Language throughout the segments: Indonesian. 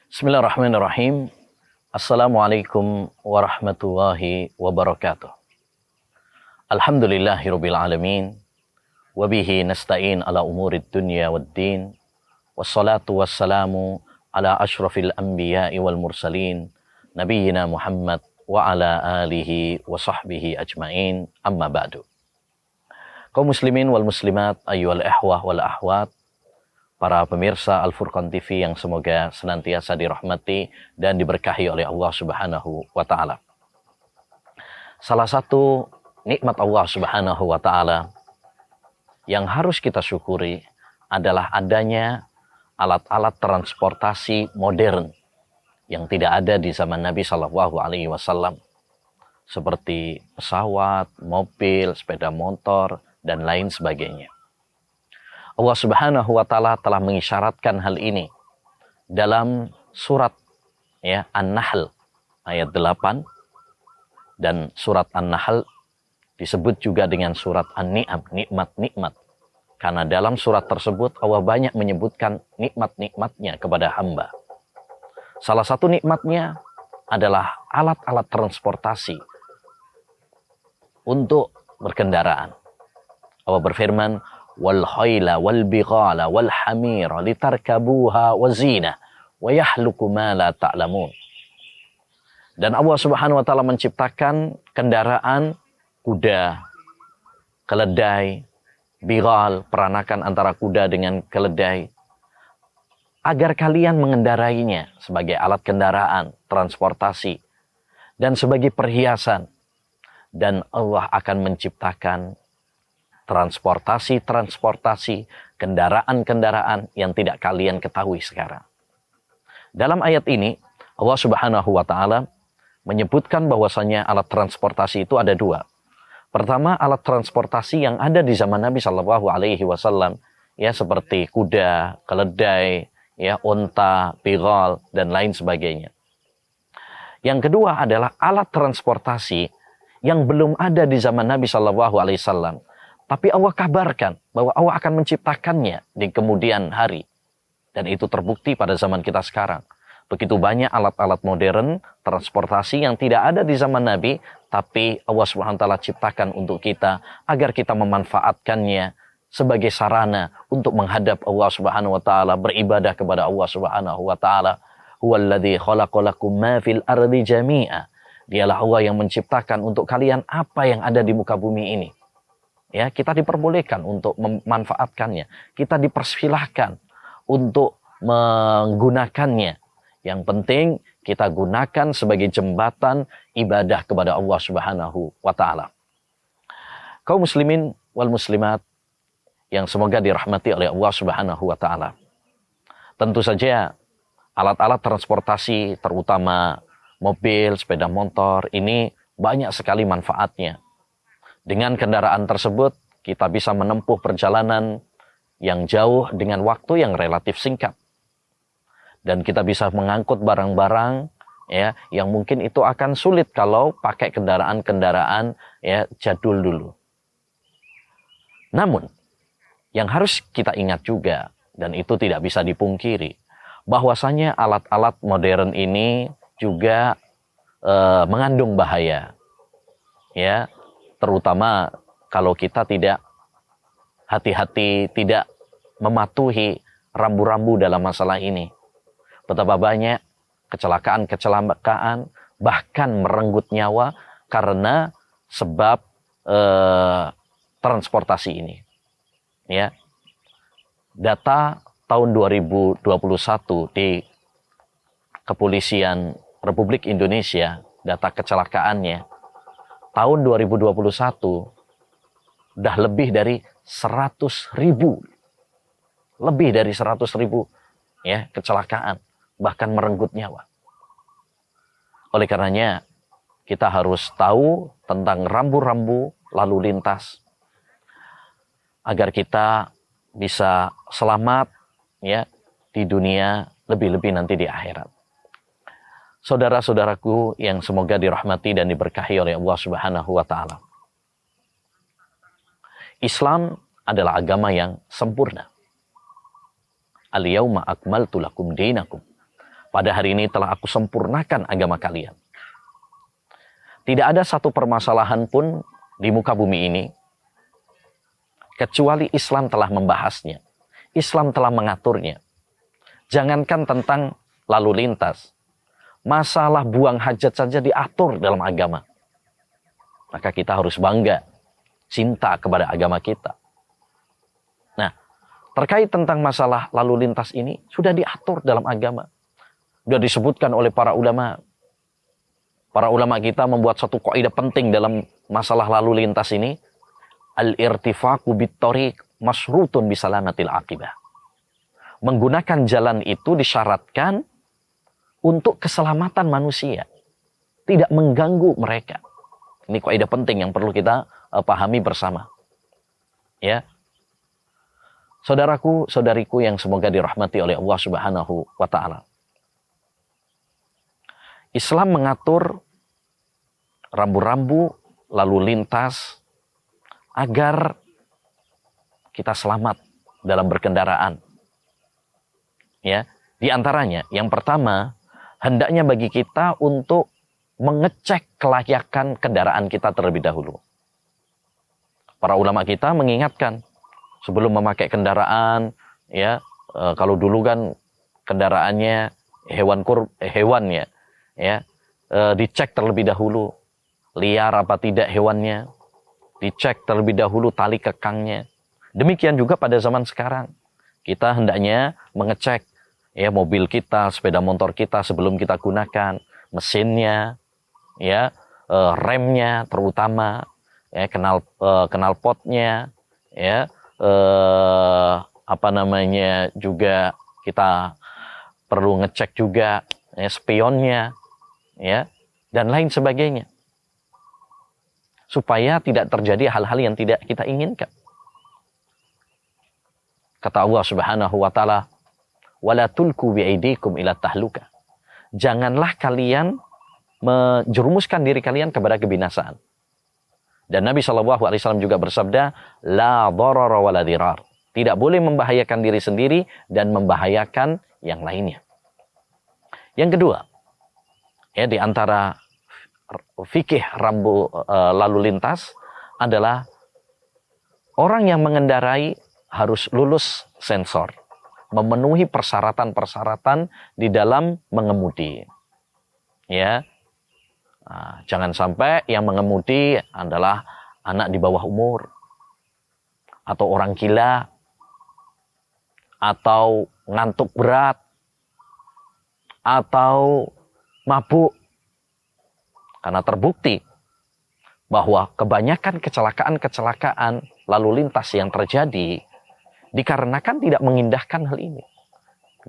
Bismillahirrahmanirrahim. Assalamualaikum warahmatullahi wabarakatuh. Alhamdulillahirabbil alamin. Wabihi nasta'in ala umurid dunya waddin. Wassalatu wassalamu ala asyrafil anbiya'i wal mursalin. Nabiyyina Muhammad wa ala alihi wa sahbihi ajmain. Amma ba'du. Kaum muslimin wal muslimat, ayyuhal ihwah wal ahwat, para pemirsa Al-Furqan TV yang semoga senantiasa dirahmati dan diberkahi oleh Allah Subhanahu wa Ta'ala. Salah satu nikmat Allah Subhanahu wa Ta'ala yang harus kita syukuri adalah adanya alat-alat transportasi modern yang tidak ada di zaman Nabi Shallallahu Alaihi Wasallam, seperti pesawat, mobil, sepeda motor, dan lain sebagainya. Allah Subhanahu wa Ta'ala telah mengisyaratkan hal ini dalam surat An-Nahl ayat 8, dan surat An-Nahl disebut juga dengan surat An-Ni'am, nikmat-nikmat, karena dalam surat tersebut Allah banyak menyebutkan nikmat-nikmatnya kepada hamba. Salah satu nikmatnya adalah alat-alat transportasi untuk berkendaraan. Allah berfirman, wal khayla wal bighala wal hamira litarkabuha wa zinah wa yahluku ma la ta'lamun. Dan Allah Subhanahu wa Ta'ala menciptakan kendaraan kuda, keledai, bighal, peranakan antara kuda dengan keledai, agar kalian mengendarainya sebagai alat kendaraan, transportasi, dan sebagai perhiasan. Dan Allah akan menciptakan transportasi, kendaraan-kendaraan yang tidak kalian ketahui sekarang. Dalam ayat ini, Allah Subhanahu wa Ta'ala menyebutkan bahwasanya alat transportasi itu ada dua. Pertama, alat transportasi yang ada di zaman Nabi Shallallahu Alaihi Wasallam, seperti kuda, keledai, unta, bighal, dan lain sebagainya. Yang kedua adalah alat transportasi yang belum ada di zaman Nabi Shallallahu Alaihi Wasallam, tapi Allah kabarkan bahwa Allah akan menciptakannya di kemudian hari. Dan itu terbukti pada zaman kita sekarang. Begitu banyak alat-alat modern, transportasi yang tidak ada di zaman Nabi, tapi Allah SWT ciptakan untuk kita, agar kita memanfaatkannya sebagai sarana untuk menghadap Allah SWT, beribadah kepada Allah SWT. Huwallazi khalaqalakum ma fil ardi jami'a. Dialah Allah yang menciptakan untuk kalian apa yang ada di muka bumi ini. Kita diperbolehkan untuk memanfaatkannya. Kita dipersilahkan untuk menggunakannya. Yang penting kita gunakan sebagai jembatan ibadah kepada Allah Subhanahu wa Ta'ala. Kaum muslimin wal muslimat yang semoga dirahmati oleh Allah Subhanahu wa Ta'ala. Tentu saja alat-alat transportasi, terutama mobil, sepeda motor, ini banyak sekali manfaatnya. Dengan kendaraan tersebut, kita bisa menempuh perjalanan yang jauh dengan waktu yang relatif singkat. Dan kita bisa mengangkut barang-barang yang mungkin itu akan sulit kalau pakai kendaraan-kendaraan jadul dulu. Namun, yang harus kita ingat juga, dan itu tidak bisa dipungkiri, bahwasanya alat-alat modern ini juga mengandung bahaya. Terutama kalau kita tidak hati-hati, tidak mematuhi rambu-rambu dalam masalah ini. Betapa banyak kecelakaan, bahkan merenggut nyawa karena sebab transportasi ini. Data tahun 2021 di Kepolisian Republik Indonesia, data kecelakaannya, tahun 2021 udah lebih dari 100.000. Lebih dari 100.000 kecelakaan, bahkan merenggut nyawa. Oleh karenanya, kita harus tahu tentang rambu-rambu lalu lintas agar kita bisa selamat di dunia, lebih-lebih nanti di akhirat. Saudara-saudaraku yang semoga dirahmati dan diberkahi oleh Allah Subhanahu wa Ta'ala. Islam adalah agama yang sempurna. Al-yawma akmaltu lakum dinakum. pada hari ini telah aku sempurnakan agama kalian. Tidak ada satu permasalahan pun di muka bumi ini kecuali Islam telah membahasnya. Islam telah mengaturnya. Jangankan tentang lalu lintas, masalah buang hajat saja diatur dalam agama. Maka kita harus bangga, cinta kepada agama kita. Nah, terkait tentang masalah lalu lintas ini sudah diatur dalam agama. Sudah disebutkan oleh para ulama. Para ulama kita membuat satu kaidah penting dalam masalah lalu lintas ini. Al-irtifaqu bit-thariq masyrutun bisalamatil aqibah. Menggunakan jalan itu disyaratkan untuk keselamatan manusia. Tidak mengganggu mereka. Ini kaidah penting yang perlu kita pahami bersama. Ya. Saudaraku, saudariku yang semoga dirahmati oleh Allah Subhanahu wa taala. Islam mengatur rambu-rambu lalu lintas agar kita selamat dalam berkendaraan. Ya, di antaranya yang pertama, hendaknya bagi kita untuk mengecek kelayakan kendaraan kita terlebih dahulu. Para ulama kita mengingatkan sebelum memakai kendaraan, ya, kalau dulu kan kendaraannya hewan ya, dicek terlebih dahulu liar apa tidak hewannya, dicek terlebih dahulu tali kekangnya. Demikian juga pada zaman sekarang, kita hendaknya mengecek ya mobil kita, sepeda motor kita sebelum kita gunakan, mesinnya, ya, remnya terutama, ya, knalpotnya, ya, juga kita perlu ngecek juga ya, spionnya, ya, dan lain sebagainya, supaya tidak terjadi hal-hal yang tidak kita inginkan. Kata Allah Subhanahu wa taala, "Wala tulku biaidikum ila tahluka." Janganlah kalian menjerumuskan diri kalian kepada kebinasaan. Dan Nabi SAW juga bersabda, "La dharara wala dirar." Tidak boleh membahayakan diri sendiri dan membahayakan yang lainnya. Yang kedua, ya, di antara fikih rambu lalu lintas adalah orang yang mengendarai harus lulus sensor, memenuhi persyaratan-persyaratan di dalam mengemudi. Ya, nah, jangan sampai yang mengemudi adalah anak di bawah umur, atau orang gila, atau ngantuk berat, atau mabuk. Karena terbukti bahwa kebanyakan kecelakaan-kecelakaan lalu lintas yang terjadi dikarenakan tidak mengindahkan hal ini.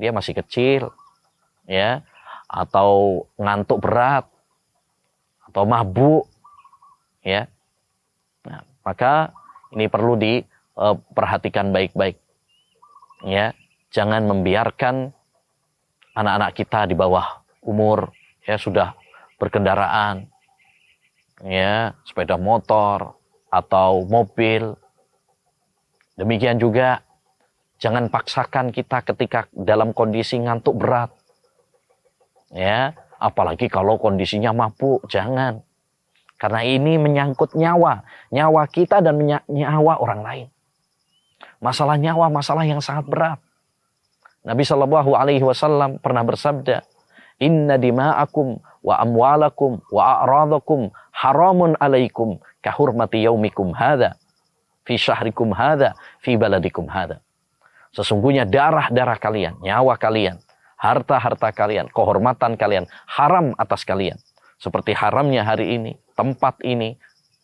Dia masih kecil, ya, atau ngantuk berat, atau mabuk, ya. Nah, maka ini perlu diperhatikan baik-baik, ya. Jangan membiarkan anak-anak kita di bawah umur, ya, sudah berkendaraan, ya, sepeda motor atau mobil. Demikian juga jangan paksakan kita ketika dalam kondisi ngantuk berat, ya, apalagi kalau kondisinya mabuk, jangan. Karena ini menyangkut nyawa kita dan nyawa orang lain. Masalah nyawa, masalah yang sangat berat. Nabi SAW pernah bersabda, "Inna dima'akum wa amwalakum wa a'radakum haramun alaikum kahurmati yaumikum hadha fi syahrikum hadha fi baladikum hadha." Sesungguhnya darah-darah kalian, nyawa kalian, harta-harta kalian, kehormatan kalian haram atas kalian. Seperti haramnya hari ini, tempat ini,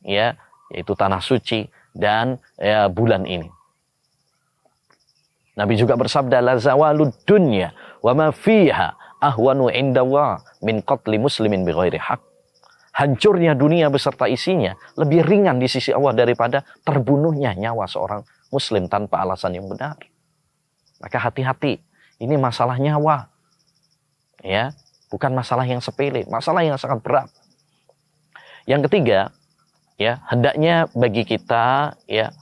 ya, yaitu tanah suci dan ya, bulan ini. Nabi juga bersabda, "La zawalud dunya wa ma fiha ahwanu indallah min qatli muslimin bighairi haq." Hancurnya dunia beserta isinya lebih ringan di sisi Allah daripada terbunuhnya nyawa seorang muslim tanpa alasan yang benar. Maka hati-hati, ini masalah nyawa, ya, bukan masalah yang sepele, masalah yang sangat berat. Yang ketiga, ya, hendaknya bagi kita, ya,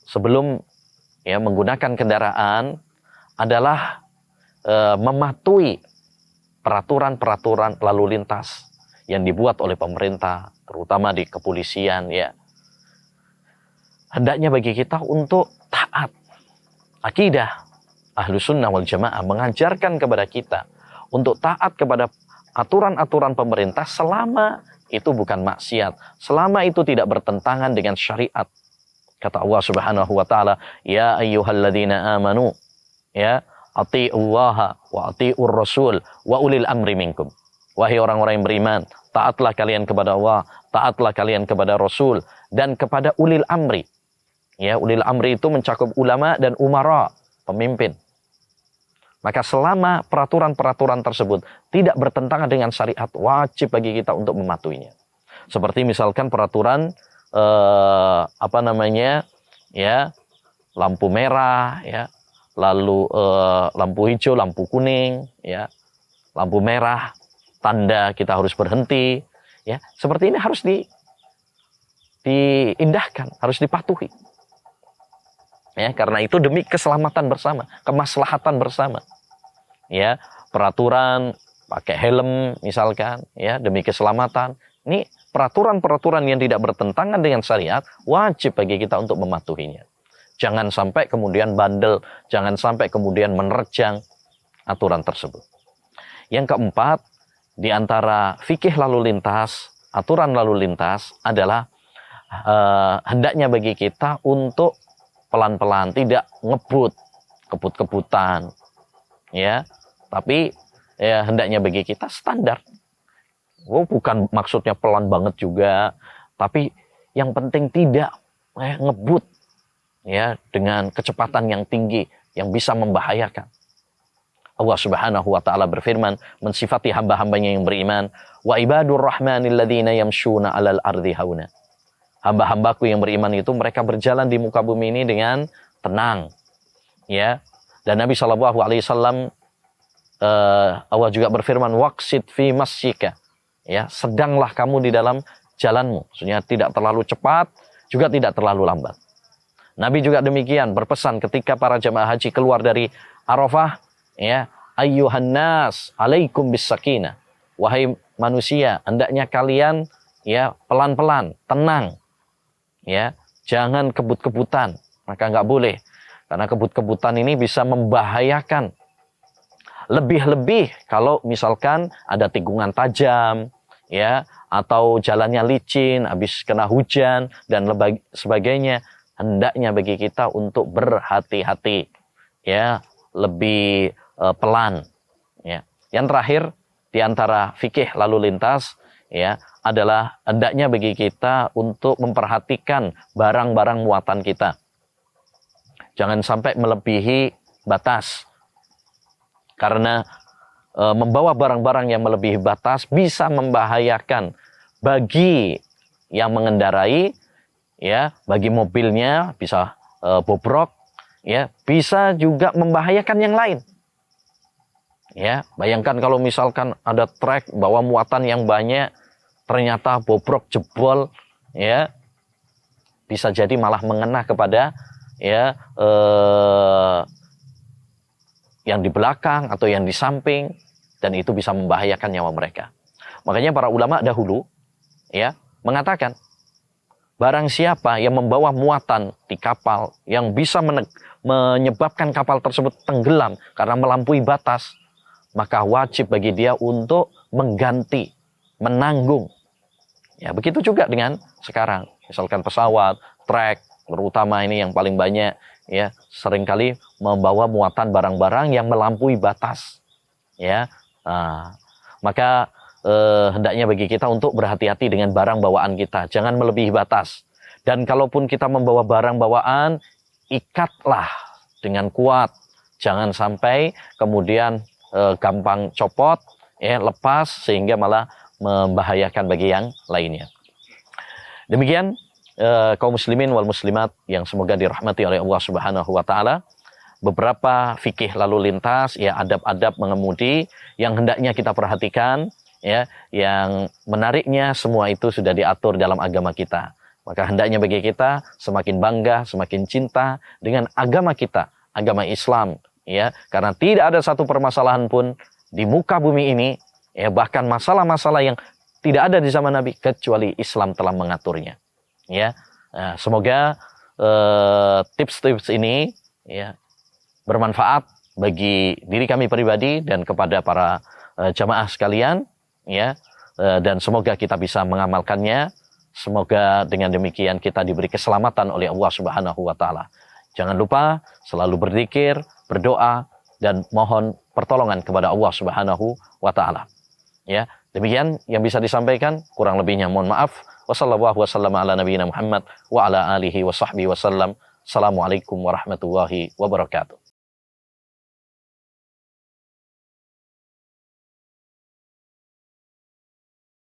sebelum ya menggunakan kendaraan adalah mematuhi peraturan-peraturan lalu lintas yang dibuat oleh pemerintah, terutama di kepolisian, ya. Hendaknya bagi kita untuk taat. Akidah Ahlus Sunnah wal Jamaah mengajarkan kepada kita untuk taat kepada aturan-aturan pemerintah selama itu bukan maksiat, selama itu tidak bertentangan dengan syariat. Kata Allah Subhanahu wa taala, "Ya ayyuhalladzina amanu, ya, atiullaha wa atiur rasul wa ulil amri minkum." Wahai orang-orang yang beriman, taatlah kalian kepada Allah, taatlah kalian kepada Rasul, dan kepada ulil amri. Ya, ulil amri itu mencakup ulama dan umara, pemimpin. Maka selama peraturan-peraturan tersebut tidak bertentangan dengan syariat, wajib bagi kita untuk mematuhinya. Seperti misalkan peraturan ya, lampu merah, ya, lalu lampu hijau, lampu kuning, ya, lampu merah, tanda kita harus berhenti, ya, seperti ini harus diindahkan, harus dipatuhi. Ya, karena itu demi keselamatan bersama, kemaslahatan bersama. Ya, peraturan pakai helm misalkan, ya, demi keselamatan. Ini peraturan-peraturan yang tidak bertentangan dengan syariat, wajib bagi kita untuk mematuhinya. Jangan sampai kemudian bandel, jangan sampai kemudian menerjang aturan tersebut. Yang keempat, di antara fikih lalu lintas, aturan lalu lintas adalah hendaknya bagi kita untuk pelan-pelan, tidak ngebut, kebut-kebutan, ya. Tapi ya hendaknya bagi kita standar. Bukan maksudnya pelan banget juga, tapi yang penting tidak ngebut, ya, dengan kecepatan yang tinggi yang bisa membahayakan. Allah Subhanahu wa taala berfirman mensifati hamba-hambanya yang beriman, wa ibadur rahmanil ladzina yamshuna 'alal ardi hauna. Hamba-hambaku yang beriman itu mereka berjalan di muka bumi ini dengan tenang. Ya. Dan Nabi sallallahu alaihi wasallam Allah juga berfirman waqsid fi masyika. Ya, sedanglah kamu di dalam jalanmu. Maksudnya tidak terlalu cepat, juga tidak terlalu lambat. Nabi juga demikian berpesan ketika para jemaah haji keluar dari Arafah, ya, ayyuhan nas alaikum bis sakinah. Wahai manusia, hendaknya kalian, ya, pelan-pelan, tenang. Ya, jangan kebut-kebutan. Maka nggak boleh. Karena kebut-kebutan ini bisa membahayakan. Lebih-lebih kalau misalkan ada tikungan tajam, ya, atau jalannya licin, habis kena hujan dan sebagainya, hendaknya bagi kita untuk berhati-hati, ya, lebih pelan, ya. Yang terakhir di antara fikih lalu lintas, ya, adalah hendaknya bagi kita untuk memperhatikan barang-barang muatan kita. Jangan sampai melebihi batas. Karena membawa barang-barang yang melebihi batas bisa membahayakan bagi yang mengendarai, ya, bagi mobilnya bisa bobrok, ya, bisa juga membahayakan yang lain. Ya, bayangkan kalau misalkan ada truk bawa muatan yang banyak, ternyata bobrok, jebol, ya, bisa jadi malah mengena kepada, ya, yang di belakang atau yang di samping, dan itu bisa membahayakan nyawa mereka. Makanya para ulama dahulu, ya, mengatakan barang siapa yang membawa muatan di kapal yang bisa menyebabkan kapal tersebut tenggelam karena melampaui batas, maka wajib bagi dia untuk mengganti, menanggung. Ya, begitu juga dengan sekarang, misalkan pesawat, truk, terutama ini yang paling banyak, ya, seringkali membawa muatan barang-barang yang melampaui batas, ya. Maka hendaknya bagi kita untuk berhati-hati dengan barang bawaan kita, jangan melebihi batas. Dan kalaupun kita membawa barang bawaan, ikatlah dengan kuat, jangan sampai kemudian gampang copot, ya, lepas sehingga malah membahayakan bagi yang lainnya. Demikian kaum muslimin wal muslimat yang semoga dirahmati oleh Allah Subhanahu wa taala, beberapa fikih lalu lintas, ya, adab-adab mengemudi yang hendaknya kita perhatikan, ya, yang menariknya semua itu sudah diatur dalam agama kita. Maka hendaknya bagi kita semakin bangga, semakin cinta dengan agama kita, agama Islam, Ya, karena tidak ada satu permasalahan pun di muka bumi ini, ya bahkan masalah-masalah yang tidak ada di zaman Nabi kecuali Islam telah mengaturnya. Ya, nah, semoga tips-tips ini ya bermanfaat bagi diri kami pribadi dan kepada para jamaah sekalian, ya, dan semoga kita bisa mengamalkannya. Semoga dengan demikian kita diberi keselamatan oleh Allah Subhanahu wa taala. Jangan lupa selalu berzikir, berdoa, dan mohon pertolongan kepada Allah Subhanahu wa taala. Ya, demikian yang bisa disampaikan, kurang lebihnya mohon maaf. Wassallallahu wasallam ala nabiyina Muhammad wa ala alihi wa sahbihi wasallam. Assalamualaikum warahmatullahi wabarakatuh.